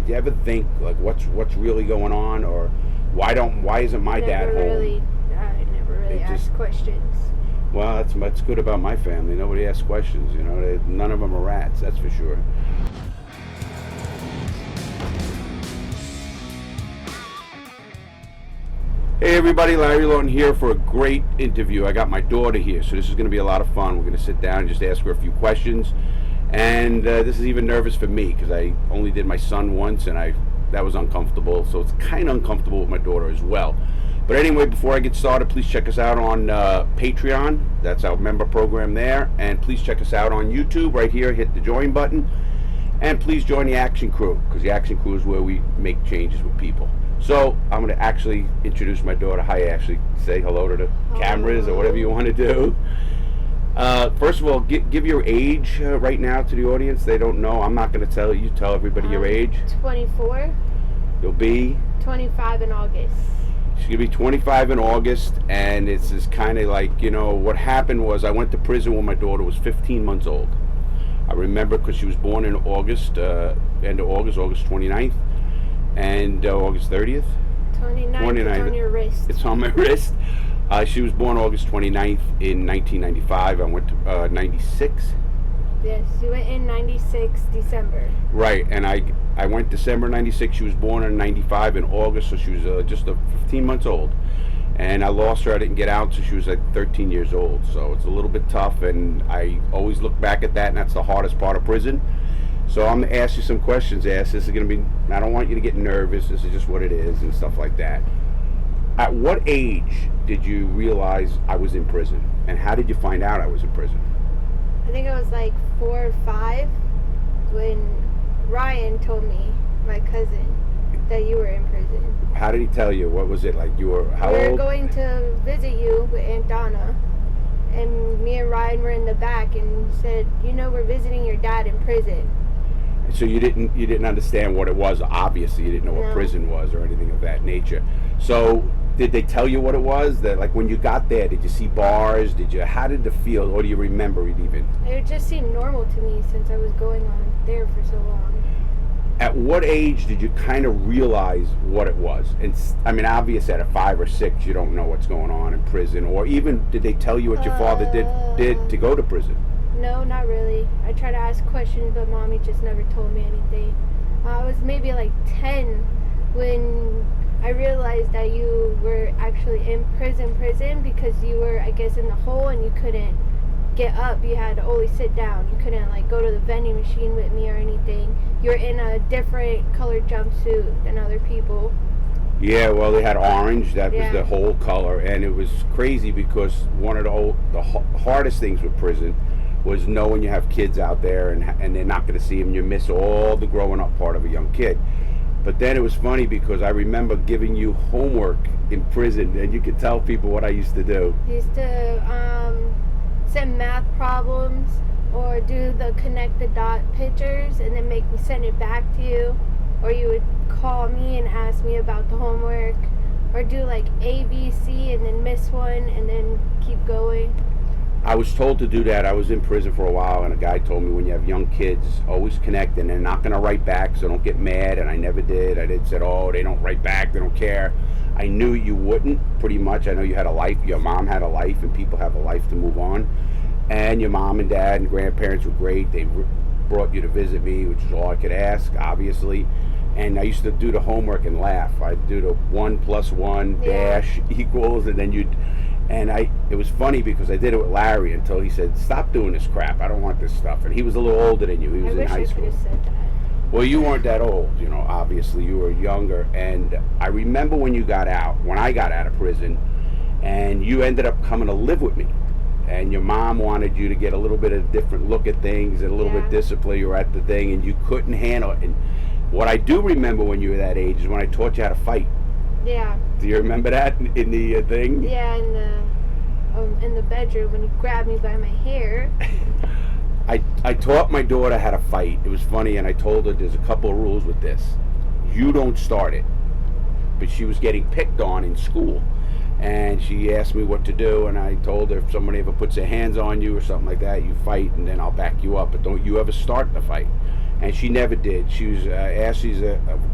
you ever think like what's really going on, or why isn't my dad home? I never really asked questions. Well, that's good about my family. Nobody asks questions. You know, none of them are rats. That's for sure. Hey everybody, Larry Lawton here for a great interview. I got my daughter here, so this is going to be a lot of fun. We're going to sit down and just ask her a few questions. And this is even nervous for me because I only did my son once, and that was uncomfortable. So it's kind of uncomfortable with my daughter as well. But anyway, before I get started, please check us out on Patreon. That's our member program there. And please check us out on YouTube right here. Hit the join button. And please join the Action Crew, because the Action Crew is where we make changes with people. So I'm going to actually introduce my daughter. Hi, Ashley. Say hello to the cameras or whatever you want to do. First of all, give your age right now to the audience. They don't know. I'm not going to tell you. You tell everybody your age. 24. You'll be? 25 in August. She's going to be 25 in August, and it's just kind of like, you know, what happened was I went to prison when my daughter was 15 months old. I remember because she was born in August, end of August, August 29th. And August 30th? 29th. It's on your wrist. It's on my wrist. She was born August 29th in 1995. I went to 96. Yes, you went in 96 December. Right, and I went December 96. She was born in 95 in August, so she was just 15 months old. And I lost her. I didn't get out, so she was like 13 years old. So it's a little bit tough, and I always look back at that, and that's the hardest part of prison. So I'm going to ask you some questions, Ash. This is going to be, I don't want you to get nervous. This is just what it is and stuff like that. At what age did you realize I was in prison? And how did you find out I was in prison? I think I was like 4 or 5 when Ryan told me, my cousin, that you were in prison. How did he tell you? What was it like? You were how old? We were going to visit you with Aunt Donna. And me and Ryan were in the back and said, you know, we're visiting your dad in prison. So you didn't understand what it was. Obviously, you didn't know what prison was or anything of that nature. So did they tell you what it was? That like when you got there, did you see bars? How did it feel, or do you remember it even? It just seemed normal to me since I was going on there for so long. At what age did you kind of realize what it was? And I mean, obviously at 5 or 6, you don't know what's going on in prison, or even did they tell you what your father did to go to prison? No, not really. I tried to ask questions, but Mommy just never told me anything. I was maybe like 10 when I realized that you were actually in prison because you were, I guess, in the hole and you couldn't get up. You had to only sit down. You couldn't like go to the vending machine with me or anything. You're in a different colored jumpsuit than other people. Yeah, well, they had orange. That was the whole color, and it was crazy because one of the hardest things with prison was knowing you have kids out there and they're not going to see them. You miss all the growing up part of a young kid. But then it was funny because I remember giving you homework in prison, and you could tell people what I used to do. You used to send math problems or do the connect the dot pictures and then make me send it back to you, or you would call me and ask me about the homework, or do like A, B, C and then miss one and then keep going. I was told to do that. I was in prison for a while, and a guy told me when you have young kids, always connect, and they're not going to write back, so don't get mad. And I never did. I did said, oh, they don't write back, they don't care. I knew you wouldn't, pretty much. I know you had a life. Your mom had a life, and people have a life to move on. And your mom and dad and grandparents were great. They brought you to visit me, which is all I could ask, obviously. And I used to do the homework and laugh. I'd do the 1 + 1 dash equals, and then it was funny because I did it with Larry until he said, stop doing this crap. I don't want this stuff. And he was a little older than you. He was in high school. I wish I could have said that. Well, you weren't that old, you know, obviously. You were younger. And I remember when I got out of prison, and you ended up coming to live with me. And your mom wanted you to get a little bit of a different look at things and a little bit discipline. You were at the thing, and you couldn't handle it. And what I do remember when you were that age is when I taught you how to fight. Yeah. Do you remember that in the thing? Yeah, in the bedroom when you grabbed me by my hair. I taught my daughter how to fight. It was funny, and I told her there's a couple of rules with this. You don't start it. But she was getting picked on in school, and she asked me what to do, and I told her if somebody ever puts their hands on you or something like that, you fight, and then I'll back you up. But don't you ever start the fight. And she never did. She was Ashley's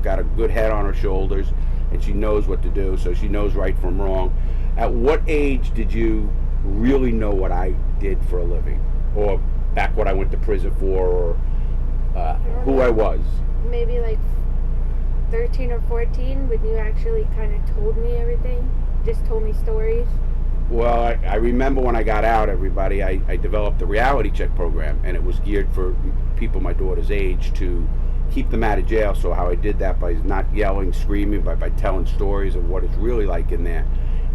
got a good head on her shoulders, and she knows what to do. So she knows right from wrong. At what age did you really know what I did for a living, or back what I went to prison for, or who I was? Maybe like 13 or 14 when you actually kind of told me everything. Just told me stories. Well, I remember when I got out, everybody, I developed a reality check program, and it was geared for people my daughter's age to keep them out of jail. So how I did that by not yelling, screaming, but by telling stories of what it's really like in there.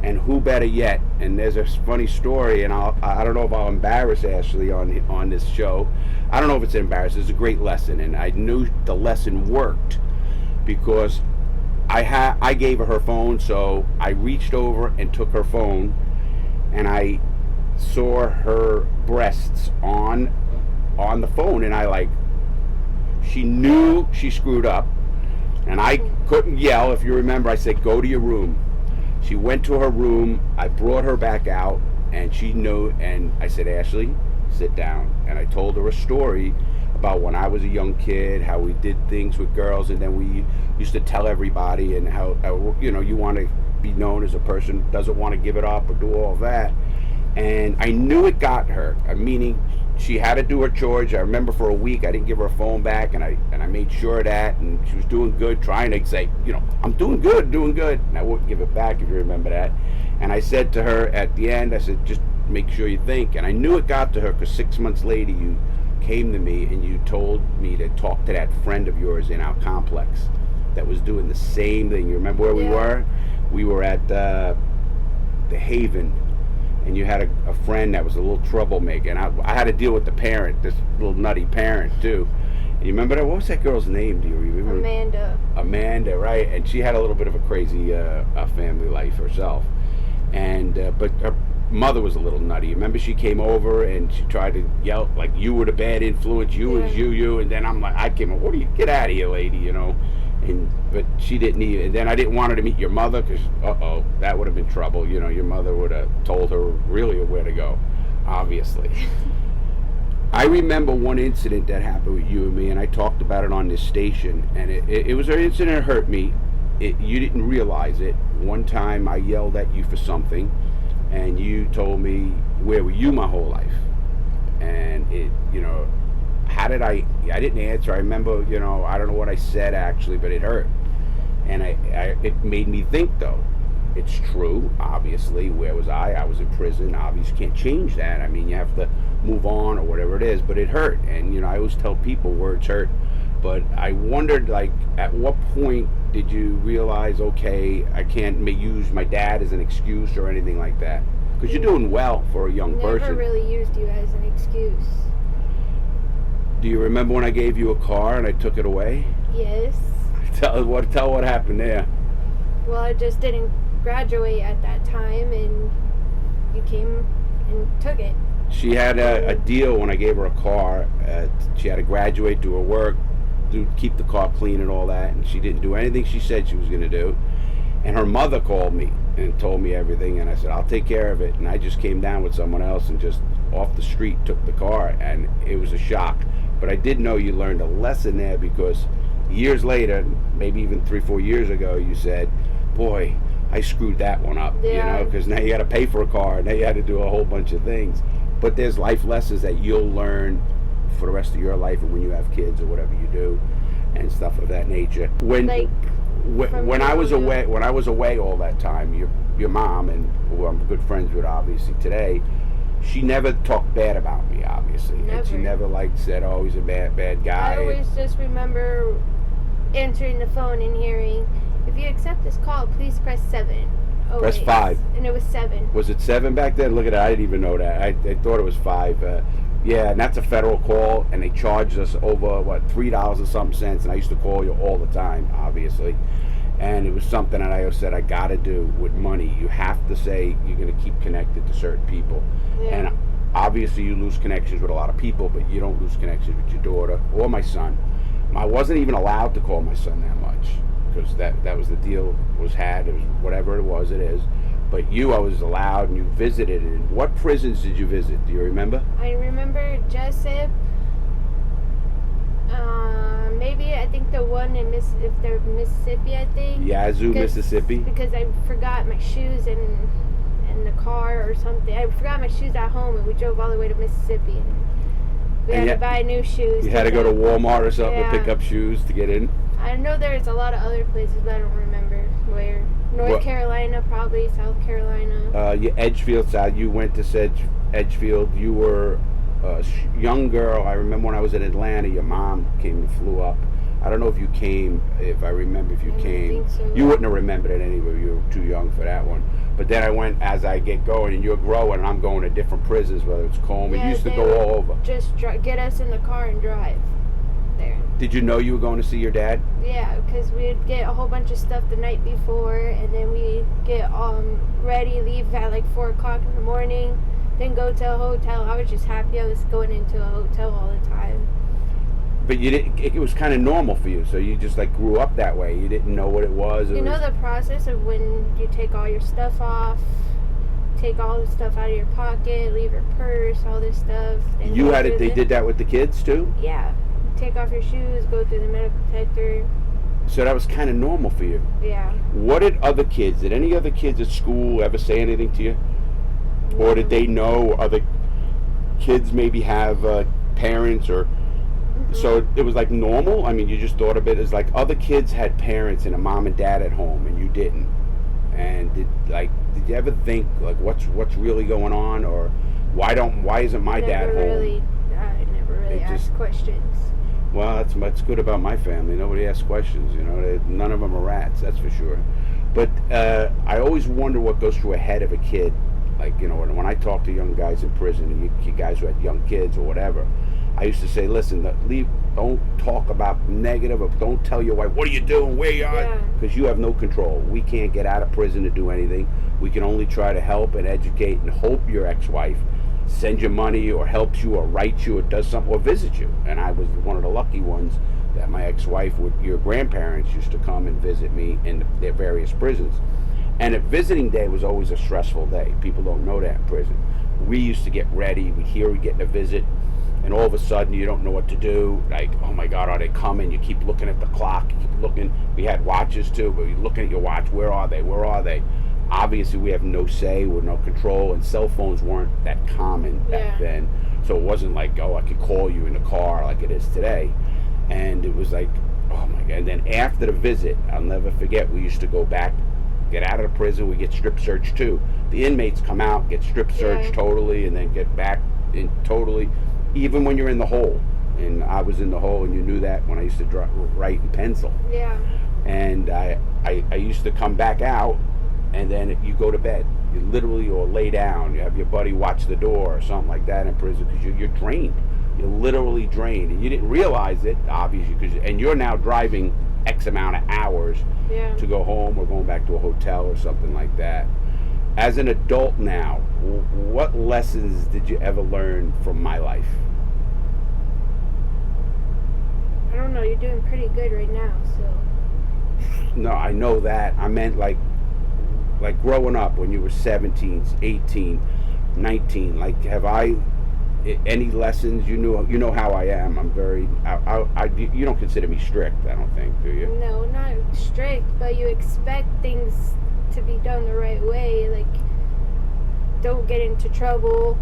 And who better yet, and there's a funny story, and I don't know if I'll embarrass Ashley on this show. I don't know if it's embarrassing. It's a great lesson, and I knew the lesson worked because I gave her phone, so I reached over and took her phone, and I saw her breasts on the phone, and she knew she screwed up, and I couldn't yell. If you remember, I said, go to your room. She went to her room. I brought her back out, and she knew, and I said, Ashley, sit down. And I told her a story about when I was a young kid, how we did things with girls, and then we used to tell everybody, and how you want to be known as a person who doesn't want to give it up or do all that. And I knew it got her, meaning she had to do her chores. I remember for a week I didn't give her a phone back, and I made sure of that, and she was doing good, trying to say, I'm doing good, and I wouldn't give it back, if you remember that. And I said to her at the end, I said, just make sure you think. And I knew it got to her because 6 months later you came to me and you told me to talk to that friend of yours in our complex that was doing the same thing. You remember where we were? We were at the Haven, and you had a friend that was a little troublemaker, and I had to deal with the parent, this little nutty parent too. And you remember that? What was that girl's name? Do you remember? Amanda, right? And she had a little bit of a crazy family life herself, and but her mother was a little nutty. Remember, she came over and she tried to yell like you were the bad influence, you, and then I came over, what do you, get out of here, lady, but she didn't need it. And then I didn't want her to meet your mother because that would have been trouble. Your mother would have told her really where to go, obviously. I remember one incident that happened with you and me, and I talked about it on this station, and it was an incident that hurt me. You didn't realize it. One time I yelled at you for something, and you told me, where were you my whole life? And how did I didn't answer. I remember, I don't know what I said actually, but it hurt. And it made me think, though. It's true, obviously. Where was I? I was in prison. Obviously, you can't change that. I mean, you have to move on or whatever it is, but it hurt. And, I always tell people words hurt. But I wondered, at what point did you realize, okay, I can't use my dad as an excuse or anything like that? Because you're doing well for a young person. Never really used you as an excuse. Do you remember when I gave you a car and I took it away? Yes. Tell what happened there. Well, I just didn't graduate at that time, and you came and took it. She had a deal when I gave her a car. She had to graduate, do her work, keep the car clean and all that, and she didn't do anything she said she was going to do. And her mother called me and told me everything, and I said, I'll take care of it. And I just came down with someone else and just off the street took the car, and it was a shock. But I did know you learned a lesson there, because years later, maybe even 3-4 years ago, you said, boy, I screwed that one up, because now you got to pay for a car, now you had to do a whole bunch of things. But there's life lessons that you'll learn for the rest of your life, and when you have kids or whatever you do, and stuff of that nature. When I was away all that time, your mom, and who I'm good friends with obviously today, she never talked bad about me, obviously. Never. And she never said, oh, he's a bad guy. I always just remember answering the phone and hearing, if you accept this call, please press 7. Oh, press 5. And it was 7. Was it 7 back then? Look at that. I didn't even know that. I thought it was 5. Yeah, and that's a federal call, and they charged us over, $3 or something cents, and I used to call you all the time, obviously. And it was something that I always said I got to do with money. You have to say you're going to keep connected to certain people. Yeah. And obviously you lose connections with a lot of people, but you don't lose connections with your daughter or my son. I wasn't even allowed to call my son that much, because that was the deal was had. It was whatever it was, it is. But I was allowed, and you visited. And what prisons did you visit? Do you remember? I remember Jessup, Maybe I think the one in if they're Mississippi, I think. Yazoo, Mississippi. Because I forgot my shoes in the car or something. I forgot my shoes at home, and we drove all the way to Mississippi, and we had to buy new shoes. You had to go to Walmart or something to pick Yeah. up shoes to get in. I know there's a lot of other places, but I don't remember where. North Carolina, probably South Carolina. You Edgefield side. You went to Edgefield. You were a young girl. I remember when I was in Atlanta, your mom came and flew up. I don't know if you came. If I remember, if you I came, don't think so. you wouldn't have remembered it anyway. You were too young for that one. But then I went as I get going, and you're growing, and I'm going to different prisons, whether it's Coleman. You used to go all over. Just get us in the car and drive there. Did you know you were going to see your dad? Yeah, because we'd get a whole bunch of stuff the night before, and then we'd get ready, leave at like 4 o'clock in the morning, then go to a hotel. I was just happy I was going into a hotel all the time. But you didn't. It was kind of normal for you, so you just like grew up that way. You didn't know what it was. You know the process of when you take all your stuff off, take all the stuff out of your pocket, leave your purse, all this stuff. You had it. They did that with the kids too. Yeah, take off your shoes, go through the metal detector. So that was kind of normal for you. Yeah. What did any other kids at school ever say anything to you? Or did they know other kids maybe have parents or... So it was like normal? I mean, you just thought of it as like other kids had parents and a mom and dad at home and you didn't. And did you ever think like what's really going on, or why isn't my dad home? I never really asked questions. Well, that's good about my family. Nobody asks questions, you know. None of them are rats, that's for sure. But I always wonder what goes through a head of a kid. Like, you know, when I talk to young guys in prison, and you guys who had young kids or whatever, I used to say, listen, don't talk about negative, or don't tell your wife, what are you doing, where you are, because you have no control. We can't get out of prison to do anything. We can only try to help and educate and hope your ex-wife sends you money or helps you or writes you or does something or visits you. And I was one of the lucky ones that my ex-wife your grandparents used to come and visit me in their various prisons. And a visiting day was always a stressful day. People don't know that in prison. We used to get ready. We're getting a visit, and all of a sudden you don't know what to do. Like, oh my God, are they coming? You keep looking at the clock. You keep looking. We had watches too, but you're looking at your watch. Where are they? Where are they? Obviously, we have no say, we're no control, and cell phones weren't that common back then. So it wasn't like, oh, I could call you in the car like it is today. And it was like, oh my God. And then after the visit, I'll never forget, we used to go back, get out of the prison, we get strip searched too. The inmates come out, get strip searched totally, and then get back in totally, even when you're in the hole. And I was in the hole, and you knew that when I used to write in pencil. Yeah. And I used to come back out, and then you go to bed. You literally, or lay down. You have your buddy watch the door or something like that in prison, because you're drained. You're literally drained, and you didn't realize it, obviously, and you're now driving X amount of hours to go home or going back to a hotel or something like that. As an adult now, what lessons did you ever learn from my life? I don't know. You're doing pretty good right now, so. No, I know that. I meant like growing up when you were 17, 18, 19. Like, have I any lessons? You know how I am. I'm very. You don't consider me strict, I don't think, do you? No, not strict, but you expect things to be done the right way. Like, don't get into trouble.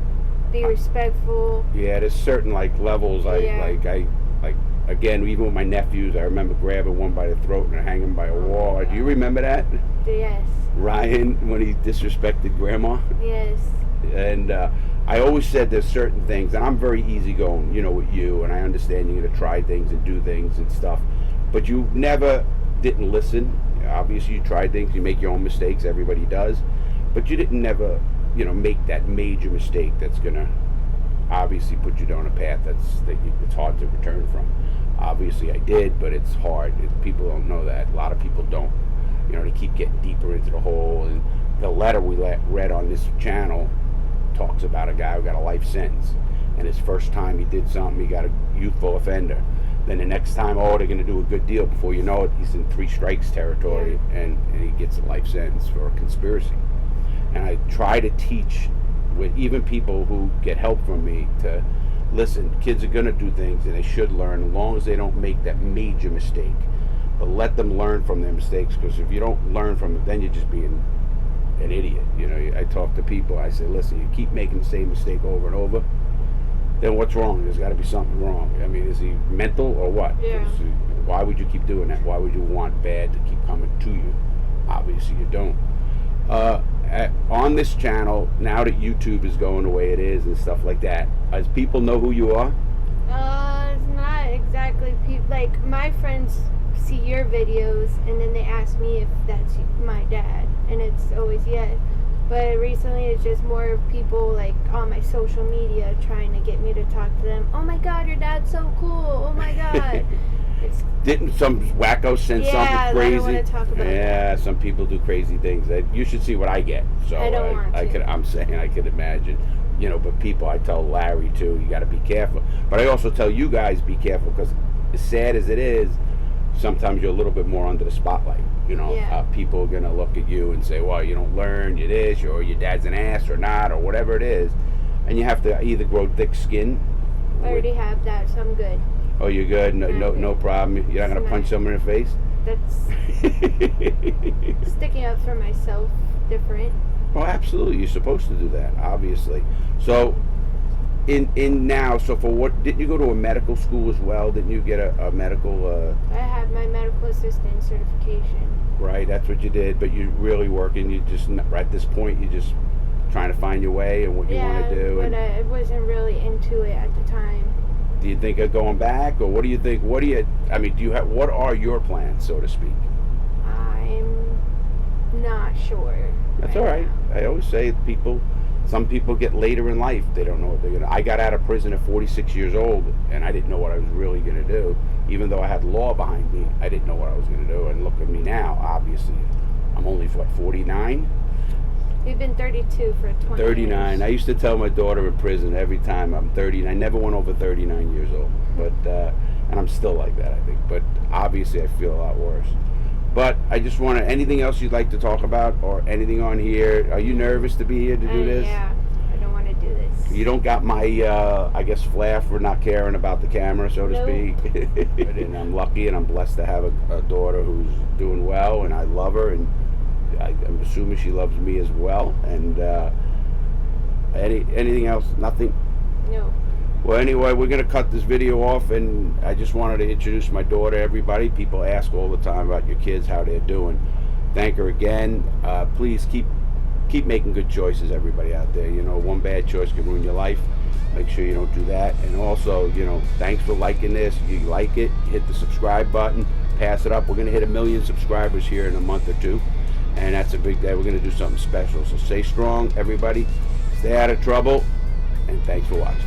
Be respectful. Yeah, there's certain like levels. Again, even with my nephews, I remember grabbing one by the throat and hanging him by a wall. Do you remember that? Yes. Ryan, when he disrespected Grandma? Yes. And I always said there's certain things, and I'm very easygoing, you know, with you, and I understand you're going to try things and do things and stuff, but you never didn't listen. Obviously, you tried things, you make your own mistakes, everybody does, but you didn't never, you know, make that major mistake that's going to obviously put you down a path that it's hard to return from. Obviously, I did, but it's hard. People don't know that. A lot of people don't. You know, they keep getting deeper into the hole. And the letter we read on this channel talks about a guy who got a life sentence. And his first time he did something, he got a youthful offender. Then the next time, they're going to do a good deal. Before you know it, he's in 3 strikes territory, and he gets a life sentence for a conspiracy. And I try to teach with even people who get help from me to listen, kids are going to do things and they should learn as long as they don't make that major mistake. But let them learn from their mistakes, because if you don't learn from it, then you're just being an idiot. You know, I talk to people, I say, listen, you keep making the same mistake over and over, then what's wrong? There's got to be something wrong. I mean, is he mental or what? Yeah. Why would you keep doing that? Why would you want bad to keep coming to you? Obviously you don't. On this channel, now that YouTube is going the way it is and stuff like that, as people know who you are? It's not exactly like my friends see your videos and then they ask me if that's my dad, and it's always yes. But recently it's just more of people like on my social media trying to get me to talk to them. Oh my God, your dad's so cool. Oh my God. Didn't some wacko send something crazy? I don't want to talk about that. Some people do crazy things. You should see what I get. So I don't want to. I'm saying I could imagine. You know, but people, I tell Larry too, you got to be careful. But I also tell you guys, be careful, because as sad as it is, sometimes you're a little bit more under the spotlight. You know, people are gonna look at you and say, well, you don't learn, you're this, or your dad's an ass or not, or whatever it is, and you have to either grow thick skin. I already have that, so I'm good. Oh, you're good. No problem. You're not gonna punch someone in the face. That's sticking up for myself different. Well, absolutely. You're supposed to do that, obviously. So, in now, so for what, didn't you go to a medical school as well? Didn't you get a medical? I have my medical assistant certification. Right, that's what you did. But you're really working. You just at this point, you're just trying to find your way and what you want to do. But I wasn't really into it at the time. Do you think of going back, or what do you think? What do you? I mean, do you have? What are your plans, so to speak? I'm not sure. That's all right. I always say some people get later in life. They don't know what they're gonna. I got out of prison at 46 years old, and I didn't know what I was really gonna do. Even though I had law behind me, I didn't know what I was gonna do. And look at me now. Obviously, I'm only 49. We've been 32 for 20 39. years. I used to tell my daughter in prison every time I'm 30. I never went over 39 years old, but and I'm still like that, I think. But obviously, I feel a lot worse. But I just want to. Anything else you'd like to talk about, or anything on here? Are you nervous to be here to do this? Yeah, I don't want to do this. You don't got my, I guess, flair for not caring about the camera, so to speak. And I'm lucky and I'm blessed to have a daughter who's doing well, and I love her, and I'm assuming she loves me as well. And anything else? Nothing? No. Well, anyway, we're going to cut this video off, and I just wanted to introduce my daughter, everybody. People ask all the time about your kids, how they're doing. Thank her again. Please keep making good choices, everybody out there. You know, one bad choice can ruin your life. Make sure you don't do that. And also, you know, thanks for liking this. If you like it, hit the subscribe button, pass it up. We're going to hit 1 million subscribers here in a month or two, and that's a big day. We're going to do something special. So stay strong, everybody. Stay out of trouble, and thanks for watching.